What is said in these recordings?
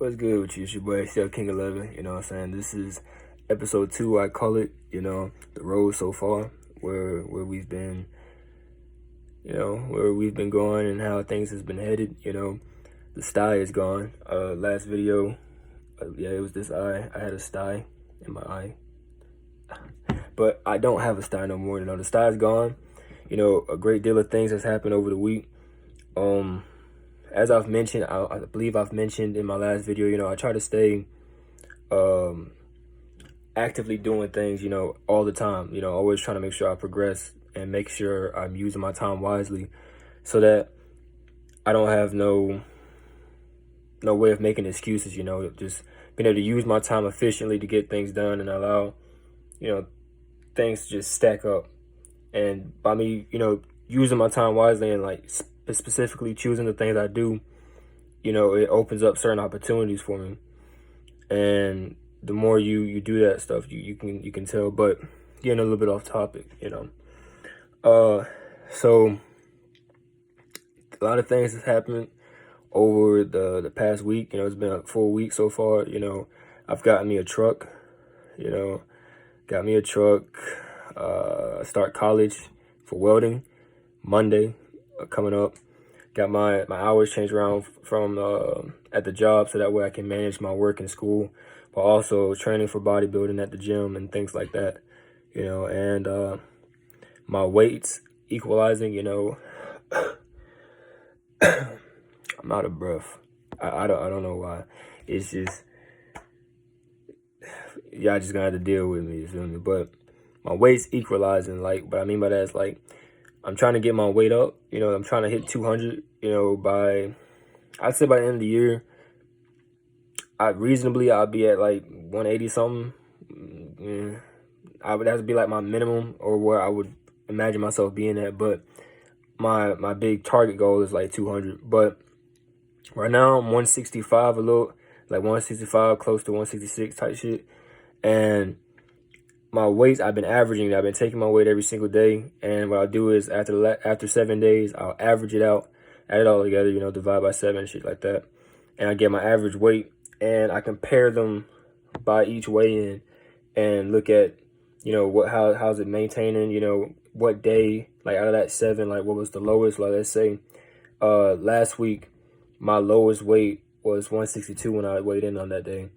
What's good with you? It's your boy, Chef King 11. You know what I'm saying? This is episode 2, I call it, the road so far, where we've been, where we've been going and how things has been headed. The sty is gone. Last video, it was this eye. I had a sty in my eye. But I don't have a sty no more. The sty is gone. A great deal of things has happened over the week. As I've mentioned, I believe I've mentioned in my last video, I try to stay actively doing things, all the time, always trying to make sure I progress and make sure I'm using my time wisely so that I don't have no way of making excuses, just being able to use my time efficiently to get things done and allow, things to just stack up. And by me, using my time wisely and specifically choosing the things I do, it opens up certain opportunities for me. And the more you do that stuff, you can tell. But getting a little bit off topic, so a lot of things has happened over the past week. It's been like 4 weeks so far. I've gotten me a truck. Start college for welding Monday coming up. Got my hours changed around from at the job so that way I can manage my work and school, but also training for bodybuilding at the gym and things like that. And my weights equalizing. I'm out of breath. I don't know why. It's just y'all just gonna have to deal with me. You feel me? But my weight's equalizing. What I mean by that is I'm trying to get my weight up. I'm trying to hit 200. I'd say by the end of the year, I'll be at 180 something. I would have to be my minimum or where I would imagine myself being at. But my big target goal is 200. But right now I'm 165, 165, close to 166 type shit. And my weights, I've been taking my weight every single day. And what I'll do is after 7 days, I'll average it out, add it all together, divide by 7, shit like that. And I get my average weight and I compare them by each weigh-in and look at, how's it maintaining, what day, out of that 7, what was the lowest. Let's say last week, my lowest weight was 162 when I weighed in on that day.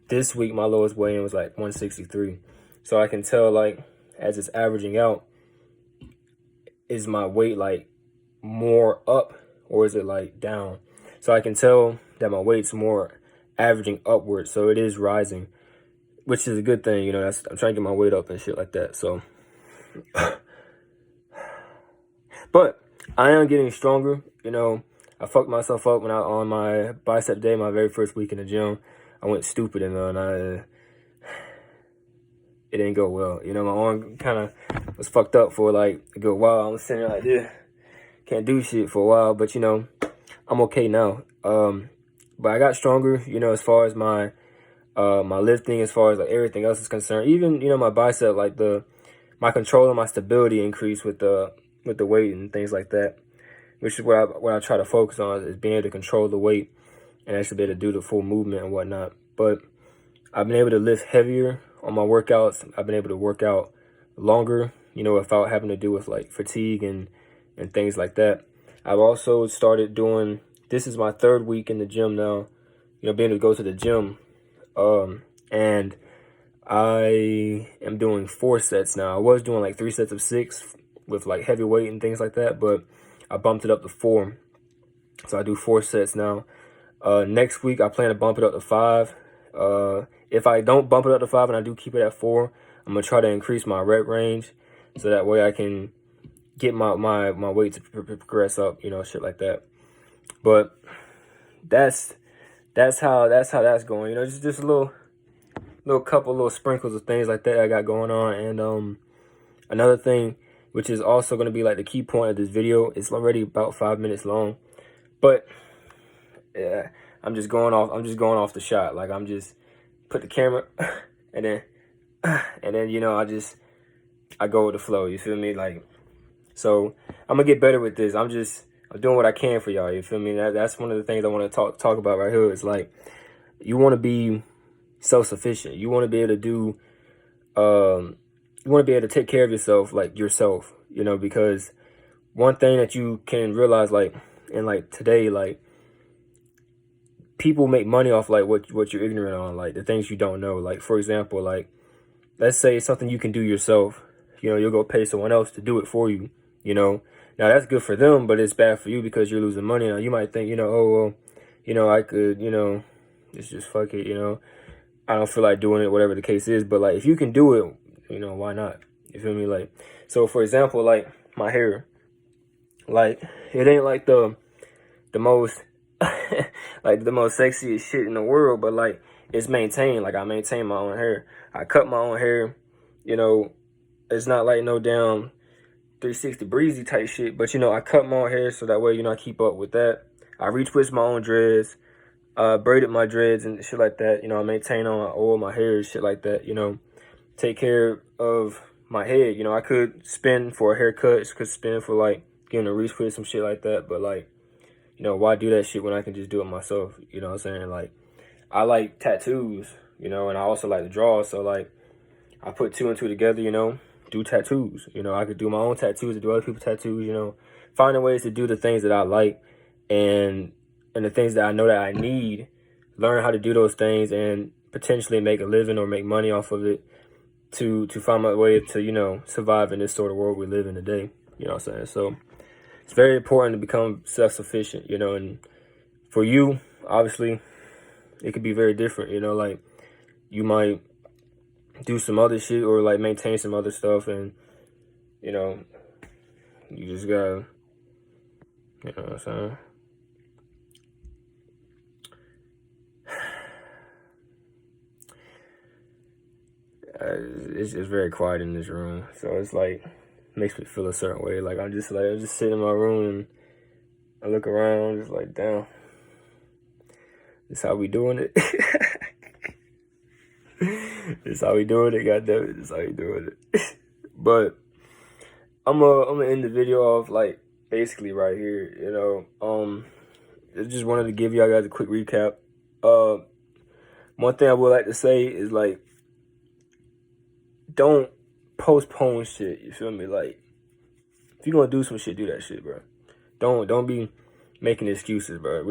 This week, my lowest weigh-in was 163. So I can tell, as it's averaging out, is my weight, more up or is it, down? So I can tell that my weight's more averaging upward. So it is rising, which is a good thing. I'm trying to get my weight up and shit like that. So, but I am getting stronger. I fucked myself up on my bicep day, my very first week in the gym. I went stupid and it didn't go well. My arm kind of was fucked up for a good while. I was sitting there like this, can't do shit for a while, but I'm okay now. But I got stronger, as far as my my lifting, as far as everything else is concerned. Even my bicep, my control and my stability increased with the weight and things like that, which is what I try to focus on, is being able to control the weight and actually be able to do the full movement and whatnot. But I've been able to lift heavier on my workouts. I've been able to work out longer, without having to do with fatigue and things like that. I've also started doing, this is my 3rd week in the gym now, being able to go to the gym. And I am doing 4 sets now. I was doing 3 sets of 6 with heavy weight and things like that, but I bumped it up to 4. So I do 4 sets now. Next week, I plan to bump it up to 5. If I don't bump it up to 5 and I do keep it at 4, I'm going to try to increase my rep range so that way I can get my weight to progress up, shit like that. But that's how that's going. Just a little sprinkles of things like that I got going on. And another thing, which is also going to be the key point of this video, it's already about 5 minutes long. But yeah, I'm just going off the shot. I'm just put the camera and then I go with the flow. You feel me? So I'm gonna get better with this. I'm doing what I can for y'all. You feel me? That's one of the things I want to talk about right here. It's you want to be self-sufficient. You want to be able to do, you want to be able to take care of yourself, like yourself, you know, because one thing that you can realize, like, in like today, like, people make money off like what you're ignorant on, like the things you don't know. Like, for example, like, let's say it's something you can do yourself, you know, you'll go pay someone else to do it for you, you know. Now that's good for them, but it's bad for you because you're losing money. Now you might think, you know, oh, well, you know, I could, you know, it's just fuck it, you know, I don't feel like doing it, whatever the case is. But like, if you can do it, you know, why not? You feel me? Like, so for example, like my hair, like, it ain't like the most like the most sexiest shit in the world, but like, it's maintained. Like, I maintain my own hair, I cut my own hair, you know. It's not like no damn 360 breezy type shit, but you know, I cut my own hair so that way, you know, I keep up with that. I retwist my own dreads, braided my dreads and shit like that. You know, I maintain on oil my hair and shit like that, you know. Take care of my head. You know, I could spend for a haircut, could spend for like getting a retwist, some shit like that, but like, you know, why do that shit when I can just do it myself? You know what I'm saying? Like, I like tattoos, you know, and I also like to draw. So like, I put two and two together, you know, do tattoos. You know, I could do my own tattoos and do other people's tattoos, you know, finding ways to do the things that I like and the things that I know that I need, learn how to do those things and potentially make a living or make money off of it to find my way to, you know, survive in this sort of world we live in today. You know what I'm saying? So it's very important to become self-sufficient, you know, and for you, obviously, it could be very different, you know, like, you might do some other shit or like maintain some other stuff, and you know, you just gotta, you know what I'm saying? It's very quiet in this room, so it's like, makes me feel a certain way. Like, I'm just sitting in my room and I look around, just like, damn, this how we doing it. This how we doing it, goddammit, this how we doing it. But I'm gonna end the video off like basically right here, you know. I just wanted to give y'all guys a quick recap. One thing I would like to say is, like, don't postpone shit, you feel me? Like, if you're gonna do some shit, do that shit, bro. Don't be making excuses, bro.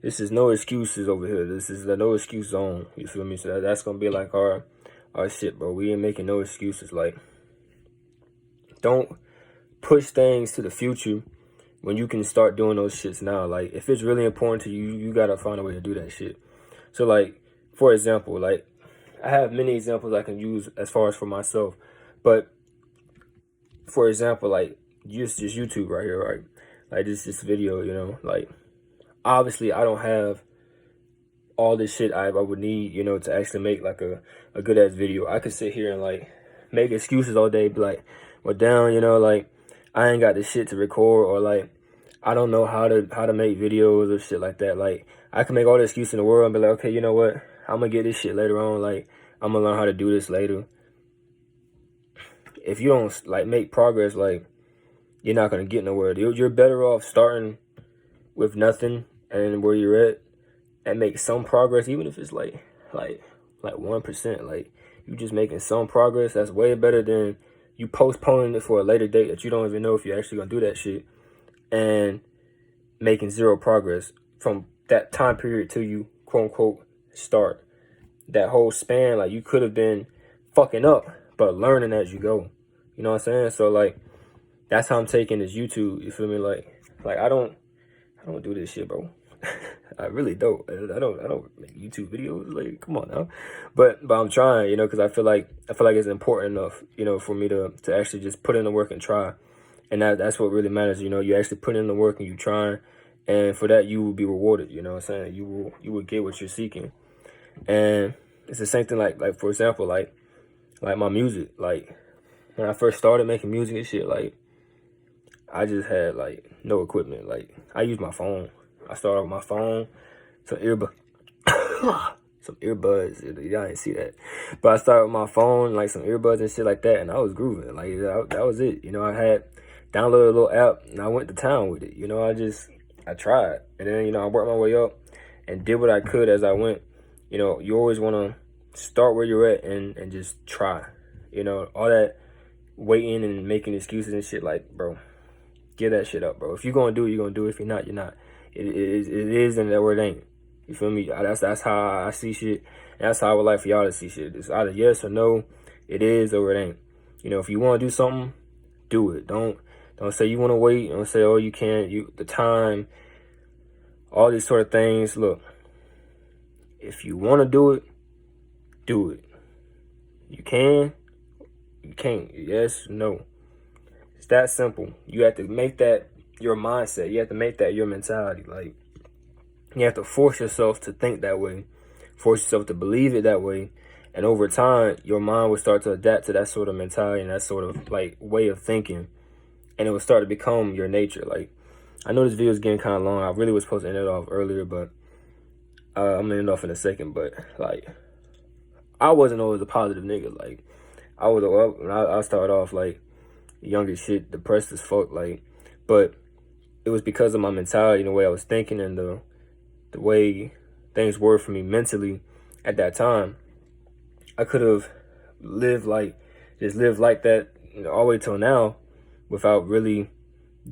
This is no excuses over here. This is the no excuse zone, you feel me? So that's gonna be like our shit, bro. We ain't making no excuses. Like, don't push things to the future when you can start doing those shits now. Like, if it's really important to you, you gotta find a way to do that shit. So like, for example, like, I have many examples I can use as far as for myself, but for example, like, just YouTube right here, right? Like, this video, you know, like, obviously I don't have all this shit I would need, you know, to actually make like a good ass video. I could sit here and like make excuses all day, be like, well, down, you know, like, I ain't got the shit to record, or like, I don't know how to make videos or shit like that. Like, I can make all the excuse in the world and be like, okay, you know what? I'm gonna get this shit later on. Like, I'm gonna learn how to do this later. If you don't like make progress, like, you're not gonna get nowhere. You're better off starting with nothing and where you're at and make some progress, even if it's like 1%. Like, you just making some progress. That's way better than you postponing it for a later date that you don't even know if you're actually gonna do that shit, and making zero progress from that time period till you quote unquote start. That whole span, like, you could have been fucking up but learning as you go. You know what I'm saying? So like, that's how I'm taking this YouTube, you feel me? Like I don't do this shit, bro. I really don't. I don't make YouTube videos. Like, come on now. But I'm trying, you know, because I feel like it's important enough, you know, for me to actually just put in the work and try. And that's what really matters, you know. You actually put in the work and you trying, and for that you will be rewarded. You know what I'm saying? You will get what you're seeking. And it's the same thing, like for example, like my music. Like, when I first started making music and shit, like, I just had like no equipment. Like, I used my phone. I started with my phone, some earbuds. Some earbuds. Y'all didn't see that, but I started with my phone, like some earbuds and shit like that, and I was grooving. Like, that was it. You know, I had downloaded a little app and I went to town with it. You know, I tried, and then, you know, I worked my way up, and did what I could as I went. You know, you always want to start where you're at and just try. You know, all that waiting and making excuses and shit, like, bro, give that shit up, bro. If you're going to do it, you're going to do it. If you're not, you're not. It is and that word ain't. You feel me? That's how I see shit. And that's how I would like for y'all to see shit. It's either yes or no. It is or it ain't. You know, if you want to do something, do it. Don't say you want to wait. Don't say, oh, you can't. The time, all these sort of things. Look, if you want to do it, do it. You can. You can't. Yes, no. It's that simple. You have to make that your mindset. You have to make that your mentality. Like, you have to force yourself to think that way. Force yourself to believe it that way. And over time, your mind will start to adapt to that sort of mentality and that sort of, like, way of thinking. And it will start to become your nature. Like, I know this video is getting kind of long. I really was supposed to end it off earlier, but I'm going to end off in a second. But, like, I wasn't always a positive nigga. Like, when I started off, like, young as shit, depressed as fuck. Like, but it was because of my mentality and the way I was thinking and the way things were for me mentally at that time. I could have lived like that, you know, all the way till now without really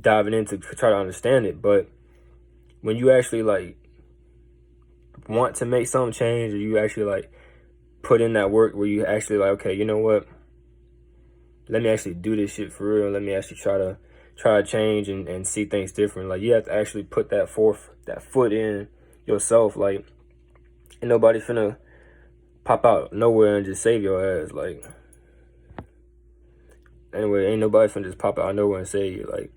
diving in to try to understand it. But when you actually, like, want to make something change, or you actually, like, put in that work where you actually, like, okay, you know what, let me actually do this shit for real. Let me actually try to change and see things different. Like, you have to actually put that foot in yourself. Like, ain't nobody finna pop out nowhere and just save your ass. Like, anyway, ain't nobody finna just pop out nowhere and save you. Like,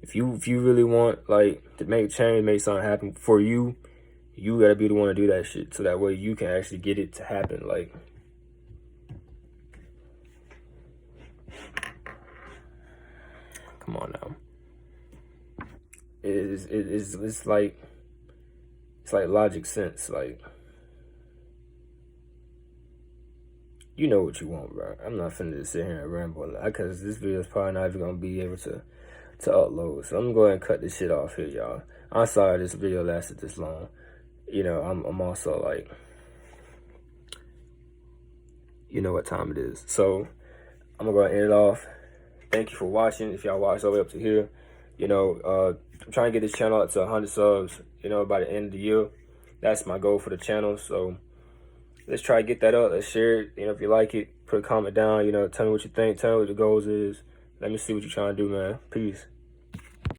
if you really want, like, to make change, make something happen for you, you gotta be the one to do that shit, so that way you can actually get it to happen. Like, come on now. It's like logic sense. Like, you know what you want, bro. I'm not finna just sit here and ramble, because this video is probably not even gonna be able to upload. So I'm gonna go ahead and cut this shit off here, y'all. I'm sorry this video lasted this long. You know, I'm also, like, you know what time it is. So I'm gonna go ahead and end it off. Thank you for watching. If y'all watched all the way up to here, you know, I'm trying to get this channel up to 100 subs, you know, by the end of the year. That's my goal for the channel. So let's try to get that up. Let's share it. You know, if you like it, put a comment down. You know, tell me what you think. Tell me what the goals is. Let me see what you're trying to do, man. Peace.